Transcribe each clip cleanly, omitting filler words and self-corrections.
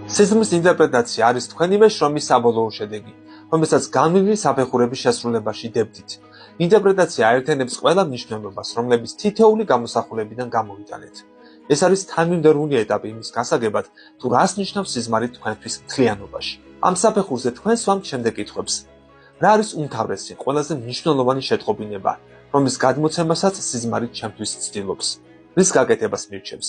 სიზმრის ინტერპრეტაცია არის თქვენივე შრომის საბოლოო შედეგი, რომელსაც განვლილი საფეხურების შესრულებაში დებდით. ინტერპრეტაცია აერთიანებს ყველა მნიშვნელობას, რომლებიც თითოეული გამოსახულებიდან გამოვიტანეთ. ეს არის თანმიმდევრული ეტაპი იმის გასაგებად, თუ რას ნიშნავს სიზმარი თქვენთვის მთლიანობაში. ამ საფეხურზე თქვენ სვამთ შემდეგ კითხვებს. რა არის უმთავრესი, ყველაზე მნიშვნელოვანი შეტყობინება, რომლის გადმოცემასაც სიზმარი ჩემთვის ცდილობს? რის გაკეთებას მირჩევს?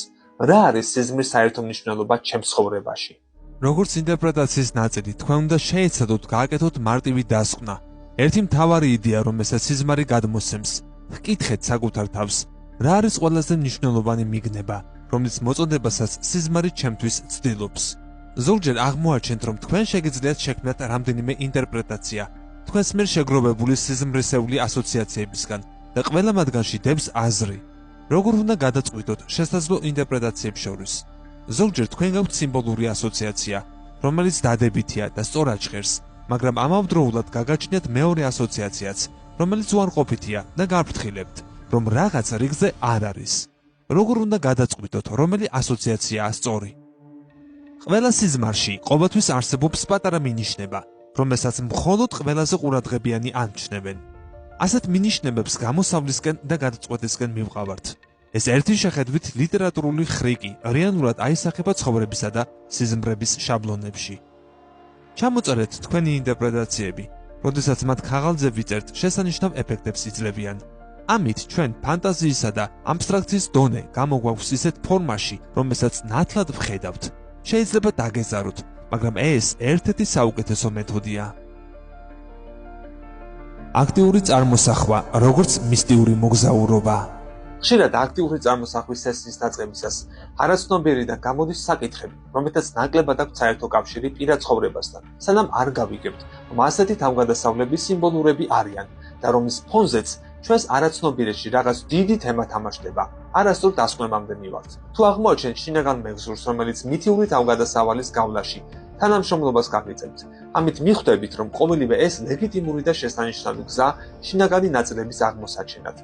რა არის სიზმრის საერთო მნიშვნელობა ჩემს ცხოვრებაში? როგორც ინტერპრეტაციის ნაწილი, თქვენ უნდა შეეცადოთ გააკეთოთ მარტივი დასკვნა. ერთი მთავარი იდეა, რომელსაც სიზმარი გადმოსცემს. ჰკითხეთ საკუთარ თავს, რა არის ყველაზე მნიშვნელოვანი მიგნება, რომლის მოწოდებასაც სიზმარი ჩემთვის ცდილობს. ზოგჯერ აღმოაჩენთ, რომ თქვენ შეგიძლიათ შექმნათ რამდენიმე ინტერპრეტაცია, თქვენს მიერ შეგროვებული სიზმრისეული ასოციაციებისგან და ყველა მათგანში დებს აზრი. როგორ უნდა გადაწყვიტოთ შესაძლო ინტერპრეტაციებს შორის? ზოგჯერ თქვენ გაქვთ სიმბოლური ასოციაცია, რომელიც დადებითია და სწორად ჟღერს, მაგრამ ამავდროულად გაგაჩნიათ მეორე ასოციაციაც, რომელიც უარყოფითია და გაფრთხილებთ, რომ რაღაც რიგზე არ არის. როგორ უნდა გადაწყვიტოთ, რომელი ასოციაციაა სწორი? ყველა სიზმარში ყოველთვის არსებობს პატარა მინიშნება, რომელსაც მხოლოდ ყველაზე ყურადღებიანი ამჩნევენ. ასეთ მინიშნებებს გამოსავლისკენ და გადაწყვეტისკენ მივყავართ. ეს ერთი შეხედვით ლიტერატურული ხრიკი რეალურად აისახება ცხოვრებისა და სიზმრების შაბლონებში. ჩამოწერეთ თქვენი ინტერპრეტაციები, როდესაც მათ ქაღალდზე ვიწერთ, შესანიშნავ ეფექტებს იძლევიან. ამით ჩვენ ფანტაზიისა და აბსტრაქციის დონე გამოგვაქვს ისეთ ფორმაში, რომელსაც ნათლად ვხედავთ. შეიძლება დაგეზაროთ, მაგრამ ეს ერთ-ერთი საუკეთესო მეთოდია. აქტიური წარმოსახვა, როგორც მისტიური მოგზაურობა. ხშირად აქტიური წარმოსახვის სესიის დაწყებისას არაცნობიერიდან გამოდის საკითხები, რომელთაც ნაკლებად აქვს საერთო კავშირი პირად ცხოვრებასთან, სანამ არ გავიგებთ, რომ ასეთი თავგადასავლები სიმბოლურები არიან და რომის ფონზეც ჩვენს არაცნობიერში რაღაც დიდი თემა თამაშდება, არასწორ დასკვნებამდე მივართ. თუ აღმოაჩენთ შინაგან მეგზურს, რომელიც მითიური თავგადასავლის გავლაში თანამშრომლობას გაგიწევთ, ამით მიხვდებით, რომ ყოველივე ეს ლეგიტიმური და შესანიშნავი გზა შინაგანი ნაწილების აღმოსაჩენად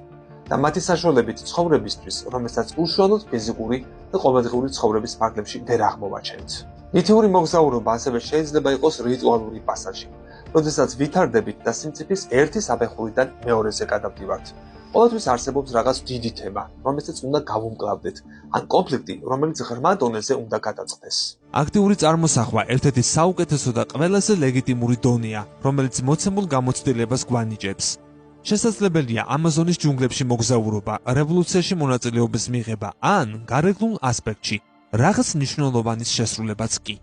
და მათი საშუალებით ცხოვრებისთვის, რომელსაც უშუალოდ ფიზიკური და ყოველდღიური ცხოვრების ფარგლებში ვერ აღმოვაჩენთ. მითიური მოგზაურობა ასევე შეიძლება იყოს რიტუალური პასაჟი, როდესაც ვითარდებით და სიმწიფის ერთი საფეხურიდან მეორეზე გადავდივართ. ყოველთვის არსებობს რაღაც დიდი თემა, რომელსაც უნდა გავუმკლავდეთ, ან კონფლიქტი, რომელიც ღრმა დონეზე უნდა გადაწყდეს. აქტიური წარმოსახვა ერთ-ერთი საუკეთესო და ყველაზე ლეგიტიმური დონეა, რომელიც მოცემულ გამოცდილებას გვანიჭებს. შესაძლებელია ამაზონის ჯუნგლებში მოგზაურობა, რევოლუციაში მონაწილეობის მიღება, ან გარეგნულ ასპექტში რაღაც მნიშვნელოვანის შესრულებაც კი.